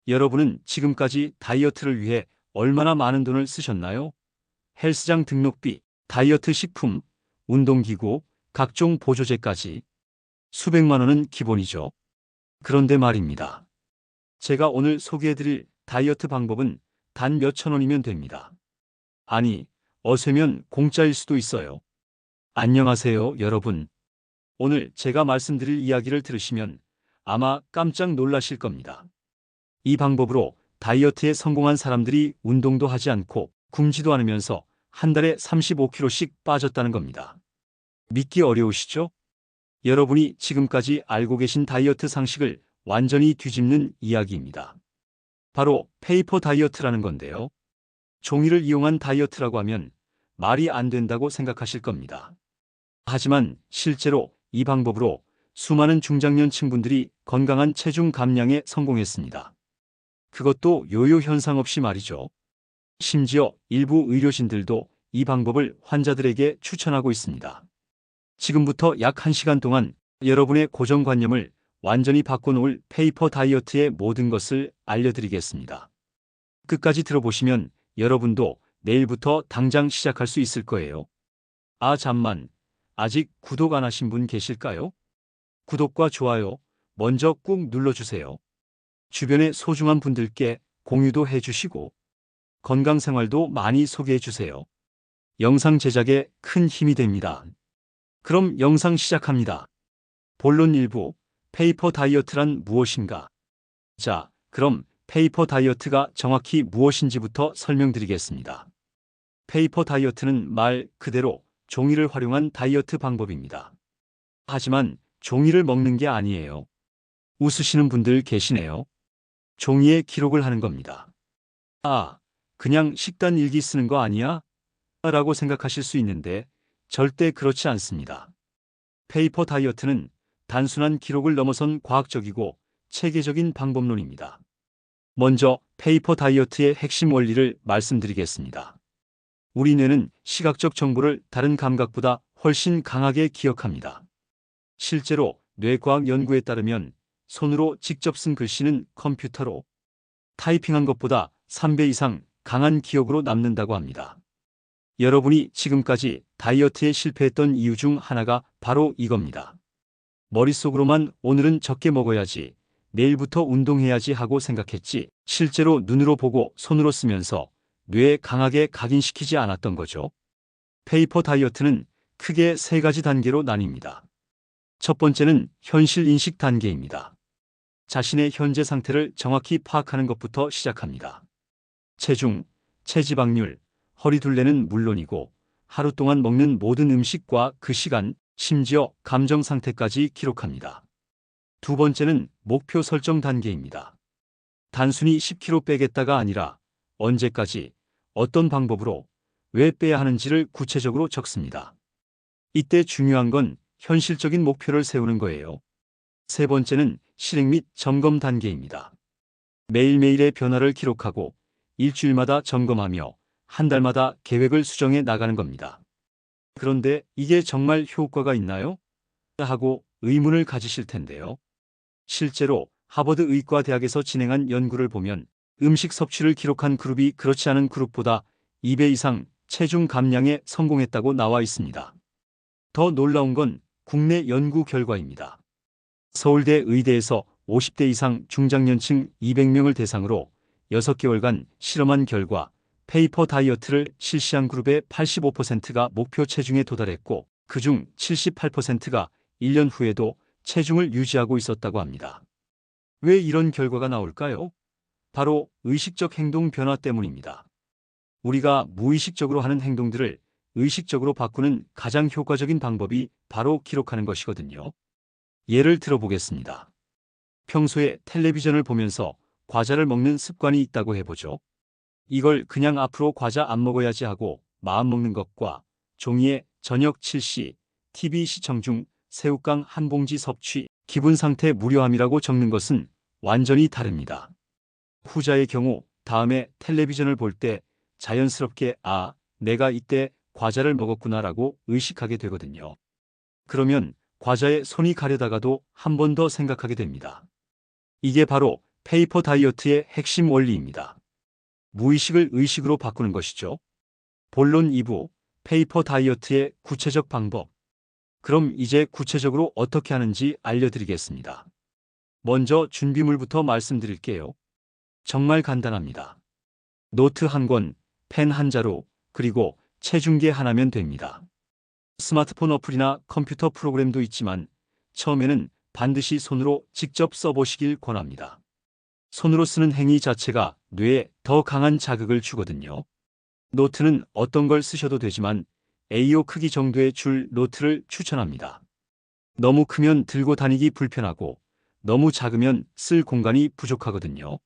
여러분은 지금까지 다이어트를 위해 얼마나 많은 돈을 쓰셨나요? 헬스장 등록비, 다이어트 식품, 운동기구, 각종 보조제까지 수백만 원은 기본이죠. 그런데 말입니다. 제가 오늘 소개해드릴 다이어트 방법은 단 몇천 원이면 됩니다. 아니, 어세면 공짜일 수도 있어요. 안녕하세요, 여러분. 오늘 제가 말씀드릴 이야기를 들으시면 아마 깜짝 놀라실 겁니다. 이 방법으로 다이어트에 성공한 사람들이 운동도 하지 않고 굶지도 않으면서 한 달에 35kg씩 빠졌다는 겁니다. 믿기 어려우시죠? 여러분이 지금까지 알고 계신 다이어트 상식을 완전히 뒤집는 이야기입니다. 바로 페이퍼 다이어트라는 건데요. 종이를 이용한 다이어트라고 하면 말이 안 된다고 생각하실 겁니다. 하지만 실제로 이 방법으로 수많은 중장년층 분들이 건강한 체중 감량에 성공했습니다. 그것도 요요 현상 없이 말이죠. 심지어 일부 의료진들도 이 방법을 환자들에게 추천하고 있습니다. 지금부터 약 1시간 동안 여러분의 고정관념을 완전히 바꿔놓을 페이퍼 다이어트의 모든 것을 알려드리겠습니다. 끝까지 들어보시면 여러분도 내일부터 당장 시작할 수 있을 거예요. 아, 잠만. 아직 구독 안 하신 분 계실까요? 구독과 좋아요 먼저 꾹 눌러주세요. 주변의 소중한 분들께 공유도 해주시고 건강생활도 많이 소개해주세요. 영상 제작에 큰 힘이 됩니다. 그럼 영상 시작합니다. 본론 1부, 페이퍼 다이어트란 무엇인가? 자, 그럼 페이퍼 다이어트가 정확히 무엇인지부터 설명드리겠습니다. 페이퍼 다이어트는 말 그대로 종이를 활용한 다이어트 방법입니다. 하지만 종이를 먹는 게 아니에요. 웃으시는 분들 계시네요. 종이에 기록을 하는 겁니다. 아, 그냥 식단 일기 쓰는 거 아니야? 라고 생각하실 수 있는데 절대 그렇지 않습니다. 페이퍼 다이어트는 단순한 기록을 넘어선 과학적이고 체계적인 방법론입니다. 먼저 페이퍼 다이어트의 핵심 원리를 말씀드리겠습니다. 우리 뇌는 시각적 정보를 다른 감각보다 훨씬 강하게 기억합니다. 실제로 뇌과학 연구에 따르면 손으로 직접 쓴 글씨는 컴퓨터로 타이핑한 것보다 3배 이상 강한 기억으로 남는다고 합니다. 여러분이 지금까지 다이어트에 실패했던 이유 중 하나가 바로 이겁니다. 머릿속으로만 오늘은 적게 먹어야지, 내일부터 운동해야지 하고 생각했지, 실제로 눈으로 보고 손으로 쓰면서 뇌에 강하게 각인시키지 않았던 거죠. 페이퍼 다이어트는 크게 3가지 단계로 나뉩니다. 첫 번째는 현실 인식 단계입니다. 자신의 현재 상태를 정확히 파악하는 것부터 시작합니다. 체중, 체지방률, 허리 둘레는 물론이고 하루 동안 먹는 모든 음식과 그 시간, 심지어 감정 상태까지 기록합니다. 두 번째는 목표 설정 단계입니다. 단순히 10kg 빼겠다가 아니라 언제까지, 어떤 방법으로, 왜 빼야 하는지를 구체적으로 적습니다. 이때 중요한 건 현실적인 목표를 세우는 거예요. 세 번째는 실행 및 점검 단계입니다. 매일매일의 변화를 기록하고 일주일마다 점검하며 한 달마다 계획을 수정해 나가는 겁니다. 그런데 이게 정말 효과가 있나요? 하고 의문을 가지실 텐데요. 실제로 하버드 의과대학에서 진행한 연구를 보면 음식 섭취를 기록한 그룹이 그렇지 않은 그룹보다 2배 이상 체중 감량에 성공했다고 나와 있습니다. 더 놀라운 건 국내 연구 결과입니다. 서울대 의대에서 50대 이상 중장년층 200명을 대상으로 6개월간 실험한 결과 페이퍼 다이어트를 실시한 그룹의 85%가 목표 체중에 도달했고 그중 78%가 1년 후에도 체중을 유지하고 있었다고 합니다. 왜 이런 결과가 나올까요? 바로 의식적 행동 변화 때문입니다. 우리가 무의식적으로 하는 행동들을 의식적으로 바꾸는 가장 효과적인 방법이 바로 기록하는 것이거든요. 예를 들어보겠습니다. 평소에 텔레비전을 보면서 과자를 먹는 습관이 있다고 해보죠. 이걸 그냥 앞으로 과자 안 먹어야지 하고 마음먹는 것과 종이에 저녁 7시 TV 시청 중 새우깡 한 봉지 섭취 기분 상태 무료함이라고 적는 것은 완전히 다릅니다. 후자의 경우 다음에 텔레비전을 볼 때 자연스럽게 아, 내가 이때 과자를 먹었구나라고 의식하게 되거든요. 그러면 과자에 손이 가려다가도 한 번 더 생각하게 됩니다. 이게 바로 페이퍼 다이어트의 핵심 원리입니다. 무의식을 의식으로 바꾸는 것이죠. 본론 2부, 페이퍼 다이어트의 구체적 방법. 그럼 이제 구체적으로 어떻게 하는지 알려드리겠습니다. 먼저 준비물부터 말씀드릴게요. 정말 간단합니다. 노트 한 권, 펜 한 자루, 그리고 체중계 하나면 됩니다. 스마트폰 어플이나 컴퓨터 프로그램도 있지만 처음에는 반드시 손으로 직접 써보시길 권합니다. 손으로 쓰는 행위 자체가 뇌에 더 강한 자극을 주거든요. 노트는 어떤 걸 쓰셔도 되지만 A4 크기 정도의 줄 노트를 추천합니다. 너무 크면 들고 다니기 불편하고 너무 작으면 쓸 공간이 부족하거든요.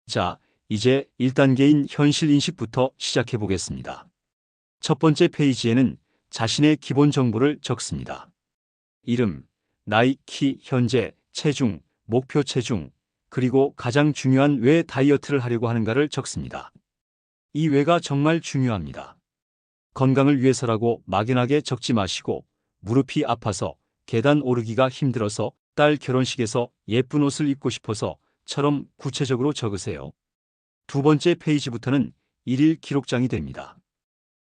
자, 이제 1단계인 현실 인식부터 시작해 보겠습니다. 첫 번째 페이지에는 자신의 기본 정보를 적습니다. 이름, 나이, 키, 현재, 체중, 목표 체중, 그리고 가장 중요한 왜 다이어트를 하려고 하는가를 적습니다. 이 왜가 정말 중요합니다. 건강을 위해서라고 막연하게 적지 마시고 무릎이 아파서 계단 오르기가 힘들어서 딸 결혼식에서 예쁜 옷을 입고 싶어서처럼 구체적으로 적으세요. 두 번째 페이지부터는 일일 기록장이 됩니다.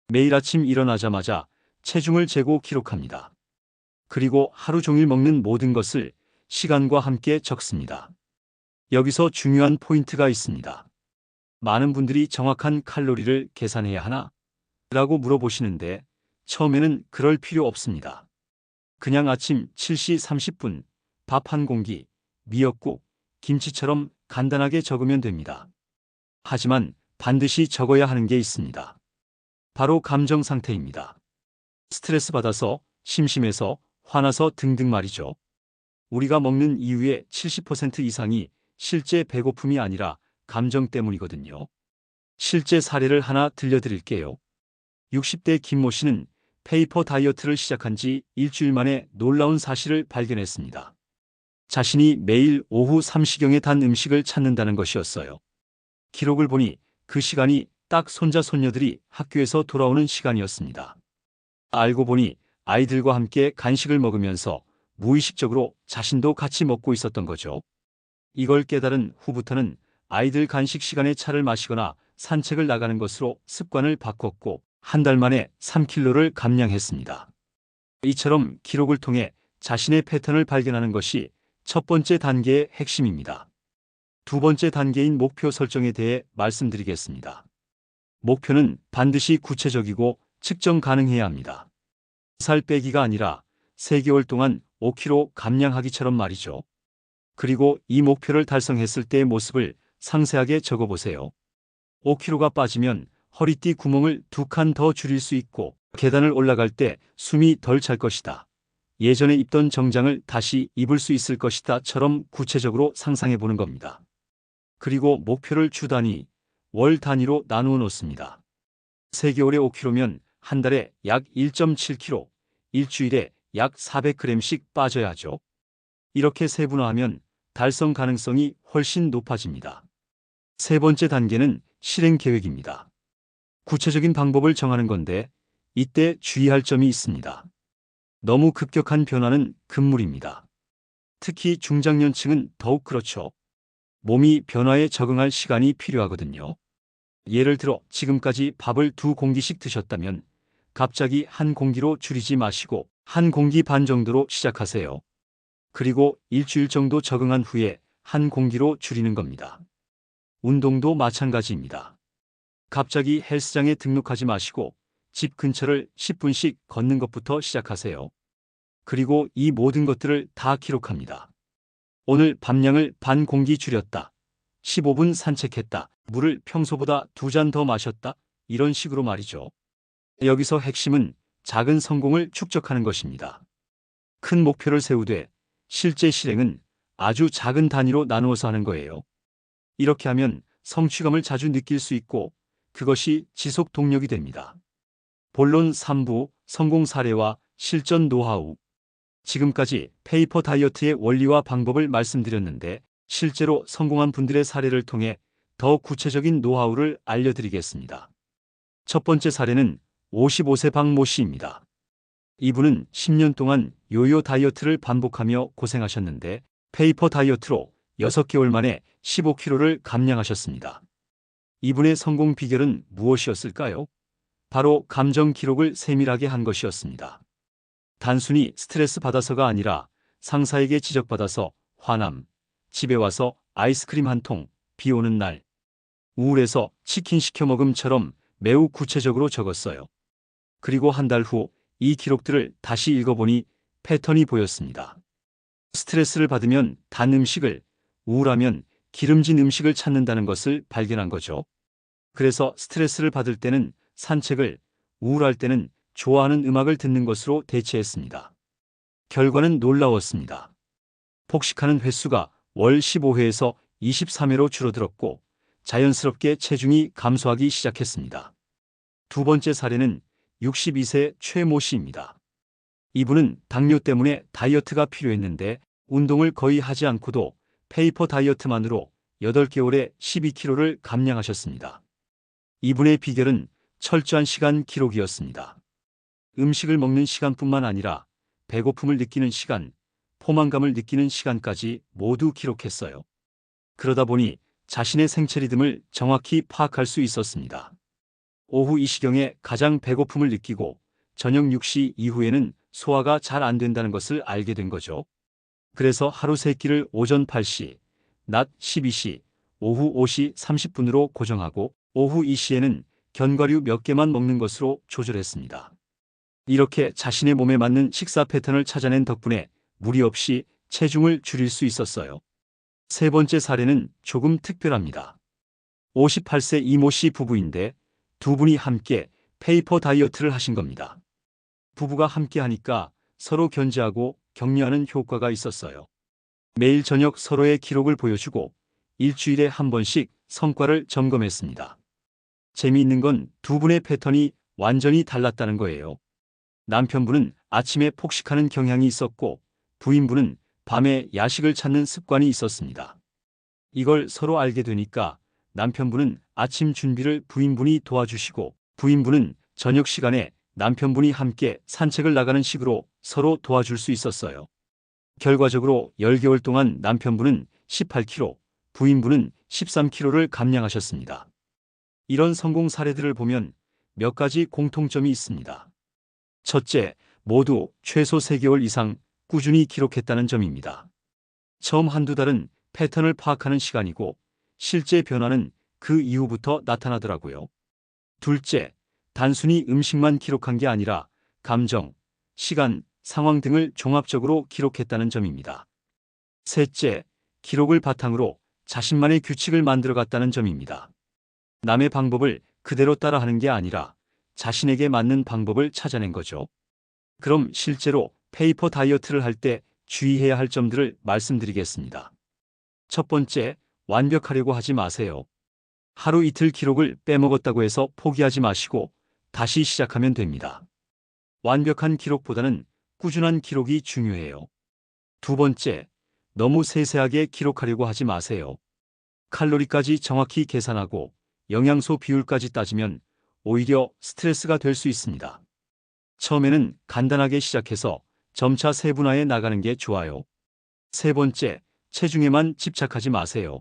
매일 아침 일어나자마자 체중을 재고 기록합니다. 그리고 하루 종일 먹는 모든 것을 시간과 함께 적습니다. 여기서 중요한 포인트가 있습니다. 많은 분들이 정확한 칼로리를 계산해야 하나? 라고 물어보시는데 처음에는 그럴 필요 없습니다. 그냥 아침 7시 30분 밥 한 공기, 미역국, 김치처럼 간단하게 적으면 됩니다. 하지만 반드시 적어야 하는 게 있습니다. 바로 감정 상태입니다. 스트레스 받아서, 심심해서, 화나서 등등 말이죠. 우리가 먹는 이유의 70% 이상이 실제 배고픔이 아니라 감정 때문이거든요. 실제 사례를 하나 들려드릴게요. 60대 김모 씨는 페이퍼 다이어트를 시작한 지 일주일 만에 놀라운 사실을 발견했습니다. 자신이 매일 오후 3시경에 단 음식을 찾는다는 것이었어요. 기록을 보니 그 시간이 딱 손자 손녀들이 학교에서 돌아오는 시간이었습니다. 알고 보니 아이들과 함께 간식을 먹으면서 무의식적으로 자신도 같이 먹고 있었던 거죠. 이걸 깨달은 후부터는 아이들 간식 시간에 차를 마시거나 산책을 나가는 것으로 습관을 바꿨고 한 달 만에 3kg를 감량했습니다. 이처럼 기록을 통해 자신의 패턴을 발견하는 것이 첫 번째 단계의 핵심입니다. 두 번째 단계인 목표 설정에 대해 말씀드리겠습니다. 목표는 반드시 구체적이고 측정 가능해야 합니다. 살 빼기가 아니라 3개월 동안 5kg 감량하기처럼 말이죠. 그리고 이 목표를 달성했을 때의 모습을 상세하게 적어보세요. 5kg가 빠지면 허리띠 구멍을 2칸 더 줄일 수 있고 계단을 올라갈 때 숨이 덜 찰 것이다. 예전에 입던 정장을 다시 입을 수 있을 것이다처럼 구체적으로 상상해 보는 겁니다. 그리고 목표를 주 단위, 월 단위로 나누어 놓습니다. 3개월에 5kg면 한 달에 약 1.7kg, 일주일에 약 400g씩 빠져야 하죠. 이렇게 세분화하면 달성 가능성이 훨씬 높아집니다. 세 번째 단계는 실행 계획입니다. 구체적인 방법을 정하는 건데 이때 주의할 점이 있습니다. 너무 급격한 변화는 금물입니다. 특히 중장년층은 더욱 그렇죠. 몸이 변화에 적응할 시간이 필요하거든요. 예를 들어 지금까지 밥을 2공기씩 드셨다면 갑자기 1공기로 줄이지 마시고 1공기 반 정도로 시작하세요. 그리고 일주일 정도 적응한 후에 1공기로 줄이는 겁니다. 운동도 마찬가지입니다. 갑자기 헬스장에 등록하지 마시고 집 근처를 10분씩 걷는 것부터 시작하세요. 그리고 이 모든 것들을 다 기록합니다. 오늘 밤량을 반 공기 줄였다. 15분 산책했다. 물을 평소보다 2잔 더 마셨다. 이런 식으로 말이죠. 여기서 핵심은 작은 성공을 축적하는 것입니다. 큰 목표를 세우되 실제 실행은 아주 작은 단위로 나누어서 하는 거예요. 이렇게 하면 성취감을 자주 느낄 수 있고 그것이 지속 동력이 됩니다. 본론 3부 성공 사례와 실전 노하우. 지금까지 페이퍼 다이어트의 원리와 방법을 말씀드렸는데 실제로 성공한 분들의 사례를 통해 더 구체적인 노하우를 알려드리겠습니다. 첫 번째 사례는 55세 박모 씨입니다. 이분은 10년 동안 요요 다이어트를 반복하며 고생하셨는데 페이퍼 다이어트로 6개월 만에 15kg를 감량하셨습니다. 이분의 성공 비결은 무엇이었을까요? 바로 감정 기록을 세밀하게 한 것이었습니다. 단순히 스트레스 받아서가 아니라 상사에게 지적받아서 화남, 집에 와서 아이스크림 한 통, 비 오는 날, 우울해서 치킨 시켜 먹음처럼 매우 구체적으로 적었어요. 그리고 한 달 후 이 기록들을 다시 읽어보니 패턴이 보였습니다. 스트레스를 받으면 단 음식을, 우울하면 기름진 음식을 찾는다는 것을 발견한 거죠. 그래서 스트레스를 받을 때는 산책을, 우울할 때는 좋아하는 음악을 듣는 것으로 대체했습니다. 결과는 놀라웠습니다. 폭식하는 횟수가 월 15회에서 23회로 줄어들었고 자연스럽게 체중이 감소하기 시작했습니다. 두 번째 사례는 62세 최모 씨입니다. 이분은 당뇨 때문에 다이어트가 필요했는데 운동을 거의 하지 않고도 페이퍼 다이어트만으로 8개월에 12kg를 감량하셨습니다. 이분의 비결은 철저한 시간 기록이었습니다. 음식을 먹는 시간뿐만 아니라 배고픔을 느끼는 시간, 포만감을 느끼는 시간까지 모두 기록했어요. 그러다 보니 자신의 생체 리듬을 정확히 파악할 수 있었습니다. 오후 이 시경에 가장 배고픔을 느끼고 저녁 6시 이후에는 소화가 잘 안 된다는 것을 알게 된 거죠. 그래서 하루 3끼를 오전 8시, 낮 12시, 오후 5시 30분으로 고정하고 오후 2시에는 견과류 몇 개만 먹는 것으로 조절했습니다. 이렇게 자신의 몸에 맞는 식사 패턴을 찾아낸 덕분에 무리 없이 체중을 줄일 수 있었어요. 세 번째 사례는 조금 특별합니다. 58세 이모 씨 부부인데 두 분이 함께 페이퍼 다이어트를 하신 겁니다. 부부가 함께 하니까 서로 견제하고 격려하는 효과가 있었어요. 매일 저녁 서로의 기록을 보여주고 일주일에 한 번씩 성과를 점검했습니다. 재미있는 건 두 분의 패턴이 완전히 달랐다는 거예요. 남편분은 아침에 폭식하는 경향이 있었고 부인분은 밤에 야식을 찾는 습관이 있었습니다. 이걸 서로 알게 되니까 남편분은 아침 준비를 부인분이 도와주시고 부인분은 저녁 시간에 남편분이 함께 산책을 나가는 식으로 서로 도와줄 수 있었어요. 결과적으로 10개월 동안 남편분은 18kg, 부인분은 13kg를 감량하셨습니다. 이런 성공 사례들을 보면 몇 가지 공통점이 있습니다. 첫째, 모두 최소 3개월 이상 꾸준히 기록했다는 점입니다. 처음 한두 달은 패턴을 파악하는 시간이고 실제 변화는 그 이후부터 나타나더라고요. 둘째, 단순히 음식만 기록한 게 아니라 감정, 시간, 상황 등을 종합적으로 기록했다는 점입니다. 셋째, 기록을 바탕으로 자신만의 규칙을 만들어갔다는 점입니다. 남의 방법을 그대로 따라하는 게 아니라 자신에게 맞는 방법을 찾아낸 거죠. 그럼 실제로 페이퍼 다이어트를 할 때 주의해야 할 점들을 말씀드리겠습니다. 첫 번째, 완벽하려고 하지 마세요. 하루 이틀 기록을 빼먹었다고 해서 포기하지 마시고 다시 시작하면 됩니다. 완벽한 기록보다는 꾸준한 기록이 중요해요. 두 번째, 너무 세세하게 기록하려고 하지 마세요. 칼로리까지 정확히 계산하고 영양소 비율까지 따지면 오히려 스트레스가 될 수 있습니다. 처음에는 간단하게 시작해서 점차 세분화해 나가는 게 좋아요. 세 번째, 체중에만 집착하지 마세요.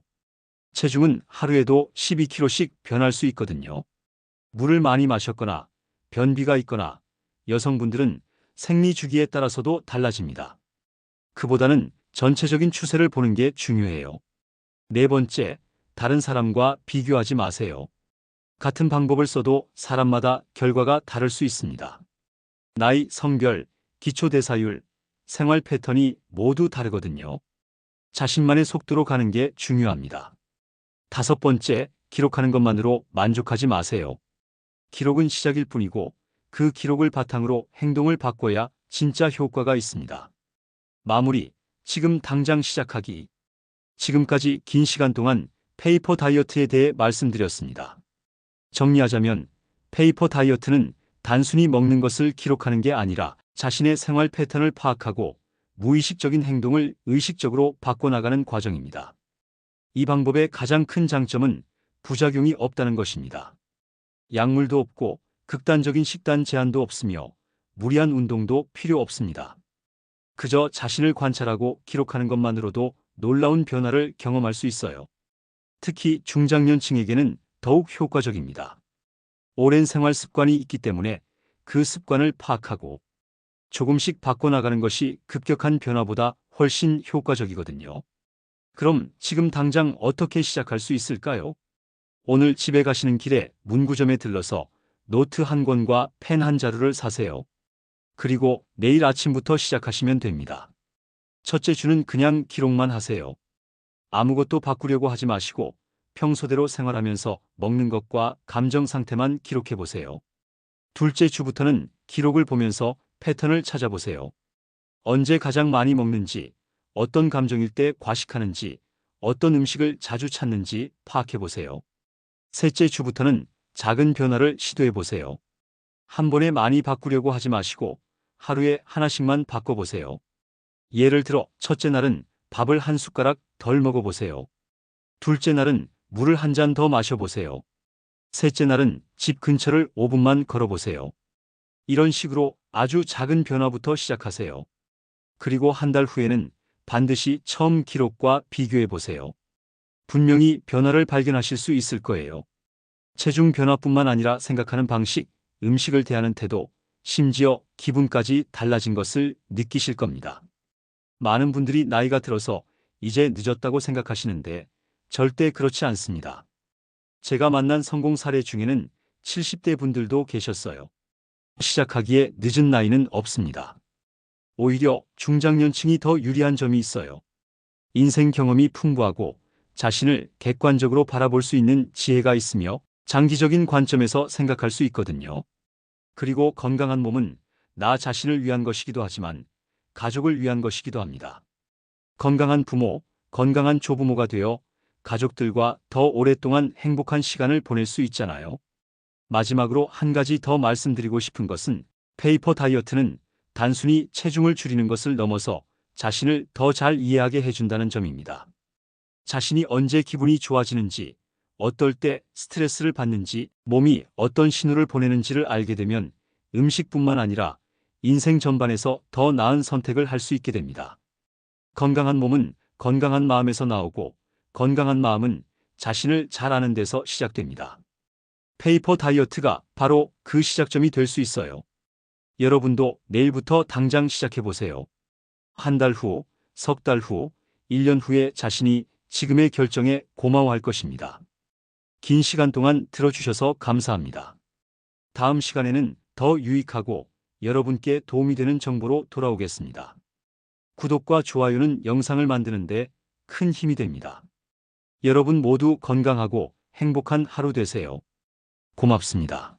체중은 하루에도 12kg씩 변할 수 있거든요. 물을 많이 마셨거나 변비가 있거나 여성분들은 생리 주기에 따라서도 달라집니다. 그보다는 전체적인 추세를 보는 게 중요해요. 네 번째, 다른 사람과 비교하지 마세요. 같은 방법을 써도 사람마다 결과가 다를 수 있습니다. 나이, 성별, 기초대사율, 생활 패턴이 모두 다르거든요. 자신만의 속도로 가는 게 중요합니다. 다섯 번째, 기록하는 것만으로 만족하지 마세요. 기록은 시작일 뿐이고 그 기록을 바탕으로 행동을 바꿔야 진짜 효과가 있습니다. 마무리, 지금 당장 시작하기. 지금까지 긴 시간 동안 페이퍼 다이어트에 대해 말씀드렸습니다. 정리하자면 페이퍼 다이어트는 단순히 먹는 것을 기록하는 게 아니라 자신의 생활 패턴을 파악하고 무의식적인 행동을 의식적으로 바꿔나가는 과정입니다. 이 방법의 가장 큰 장점은 부작용이 없다는 것입니다. 약물도 없고 극단적인 식단 제한도 없으며 무리한 운동도 필요 없습니다. 그저 자신을 관찰하고 기록하는 것만으로도 놀라운 변화를 경험할 수 있어요. 특히 중장년층에게는 더욱 효과적입니다. 오랜 생활 습관이 있기 때문에 그 습관을 파악하고 조금씩 바꿔나가는 것이 급격한 변화보다 훨씬 효과적이거든요. 그럼 지금 당장 어떻게 시작할 수 있을까요? 오늘 집에 가시는 길에 문구점에 들러서 노트 한 권과 펜 한 자루를 사세요. 그리고 내일 아침부터 시작하시면 됩니다. 첫째 주는 그냥 기록만 하세요. 아무것도 바꾸려고 하지 마시고 평소대로 생활하면서 먹는 것과 감정 상태만 기록해 보세요. 둘째 주부터는 기록을 보면서 패턴을 찾아보세요. 언제 가장 많이 먹는지, 어떤 감정일 때 과식하는지, 어떤 음식을 자주 찾는지 파악해 보세요. 셋째 주부터는 작은 변화를 시도해 보세요. 한 번에 많이 바꾸려고 하지 마시고 하루에 하나씩만 바꿔보세요. 예를 들어 첫째 날은 밥을 한 숟가락 덜 먹어보세요. 둘째 날은 물을 한 잔 더 마셔보세요. 셋째 날은 집 근처를 5분만 걸어보세요. 이런 식으로 아주 작은 변화부터 시작하세요. 그리고 한 달 후에는 반드시 처음 기록과 비교해 보세요. 분명히 변화를 발견하실 수 있을 거예요. 체중 변화뿐만 아니라 생각하는 방식, 음식을 대하는 태도, 심지어 기분까지 달라진 것을 느끼실 겁니다. 많은 분들이 나이가 들어서 이제 늦었다고 생각하시는데 절대 그렇지 않습니다. 제가 만난 성공 사례 중에는 70대 분들도 계셨어요. 시작하기에 늦은 나이는 없습니다. 오히려 중장년층이 더 유리한 점이 있어요. 인생 경험이 풍부하고 자신을 객관적으로 바라볼 수 있는 지혜가 있으며 장기적인 관점에서 생각할 수 있거든요. 그리고 건강한 몸은 나 자신을 위한 것이기도 하지만 가족을 위한 것이기도 합니다. 건강한 부모, 건강한 조부모가 되어 가족들과 더 오랫동안 행복한 시간을 보낼 수 있잖아요. 마지막으로 한 가지 더 말씀드리고 싶은 것은 페이퍼 다이어트는 단순히 체중을 줄이는 것을 넘어서 자신을 더 잘 이해하게 해준다는 점입니다. 자신이 언제 기분이 좋아지는지, 어떨 때 스트레스를 받는지, 몸이 어떤 신호를 보내는지를 알게 되면 음식뿐만 아니라 인생 전반에서 더 나은 선택을 할 수 있게 됩니다. 건강한 몸은 건강한 마음에서 나오고 건강한 마음은 자신을 잘 아는 데서 시작됩니다. 페이퍼 다이어트가 바로 그 시작점이 될 수 있어요. 여러분도 내일부터 당장 시작해보세요. 한 달 후, 석 달 후, 1년 후에 자신이 지금의 결정에 고마워할 것입니다. 긴 시간 동안 들어주셔서 감사합니다. 다음 시간에는 더 유익하고 여러분께 도움이 되는 정보로 돌아오겠습니다. 구독과 좋아요는 영상을 만드는데 큰 힘이 됩니다. 여러분 모두 건강하고 행복한 하루 되세요. 고맙습니다.